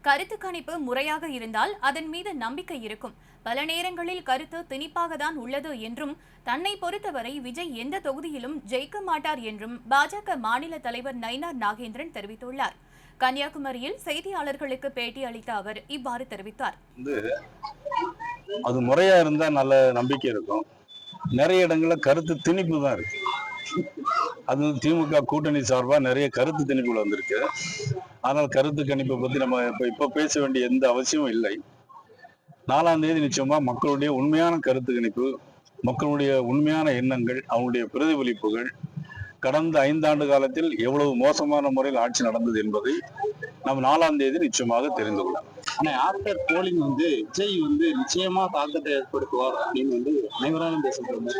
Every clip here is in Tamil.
கருத்து கணிப்பு முறையாக இருந்தால் அதன் மீது நம்பிக்கை இருக்கும். பல நேரங்களில் கருத்து திணிப்பாக தான் உள்ளது என்றும், தன்னை பொறுத்தவரை விஜய் எந்த தொகுதியிலும் ஜெயிக்க மாட்டார் என்றும் பாஜக மாநில தலைவர் நயினார் நாகேந்திரன் தெரிவித்துள்ளார். கன்னியாகுமரியில் செய்தியாளர்களுக்கு பேட்டி அளித்த அவர் இவ்வாறு தெரிவித்தார். அது முறையா இருந்தா நல்ல நம்பிக்கை இருக்கும். நிறைய இடங்கள்ல கருத்து திணிப்பு தான் இருக்கு. அது திமுக கூட்டணி சார்பா நிறைய கருத்து திணிப்புகள் வந்திருக்கு. ஆனால் கருத்து கணிப்பை பத்தி நம்ம இப்ப பேச வேண்டிய எந்த அவசியமும் இல்லை. 4ஆம் தேதி நிச்சயமா மக்களுடைய உண்மையான கருத்து கணிப்பு, மக்களுடைய உண்மையான எண்ணங்கள், அவங்களுடைய பிரதிபலிப்புகள், கடந்த 5 ஆண்டு காலத்தில் எவ்வளவு மோசமான முறையில் ஆட்சி நடந்தது என்பதை நம்ம 4ஆம் தேதி நிச்சயமாக தெரிந்து கொள்ளலாம். ஆனா ஆஃப்டர் போலிங் விஜய் நிச்சயமா தாக்கத்தை ஏற்படுத்துவார் அப்படின்னு அனைவராலும் பேசப்படுற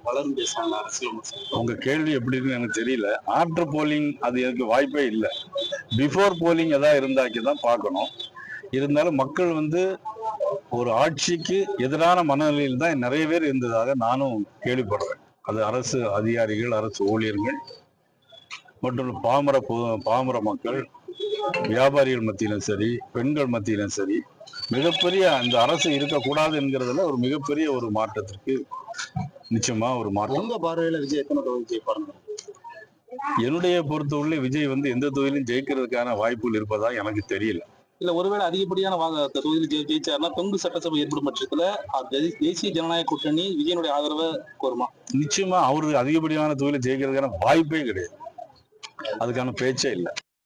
பலரும் பேசுறாங்க அரசியல். உங்க கேள்வி எப்படி இருக்குன்னு எனக்கு தெரியல. ஆஃப்டர் போலிங் அது எனக்கு வாய்ப்பே இல்லை. பிஃபோர் போலிங் ஏதாவது இருந்தாக்கி தான் பார்க்கணும். இருந்தாலும் மக்கள் ஒரு ஆட்சிக்கு எதிரான மனநிலையில் தான் நிறைய பேர் இருந்ததாக நானும் கேள்விப்படுறேன். அது அரசு அதிகாரிகள், அரசு ஊழியர்கள் மற்றும் பாமர மக்கள், வியாபாரிகள் மத்தியிலும் சரி, பெண்கள் மத்தியிலும் சரி, மிகப்பெரிய அந்த அரசு இருக்கக்கூடாது என்கிறதுல ஒரு மிகப்பெரிய ஒரு மாற்றத்திற்கு நிச்சயமா ஒரு மாற்றம். உங்க பார்வையில விஜய் எத்தனை தொகுதி ஜெயிப்பாருங்க? என்னுடைய பொறுத்தவரை விஜய் எந்த தொகுதியிலும் ஜெயிக்கிறதுக்கான வாய்ப்புகள் இருப்பதா எனக்கு தெரியல. இல்ல, ஒருவேளை அதிகப்படியான தொகுதியில் ஜெயிச்சாருன்னா தொங்கு சட்டசபை ஏற்படும் பட்சத்துல தேசிய ஜனநாயக கூட்டணி விஜயனுடைய ஆதரவை கோருமா? நிச்சயமா அவரு அதிகப்படியான தொகுதியில் ஜெயிக்கிறதுக்கான வாய்ப்பே கிடையாது. அதுக்கான பேச்சே இல்லை.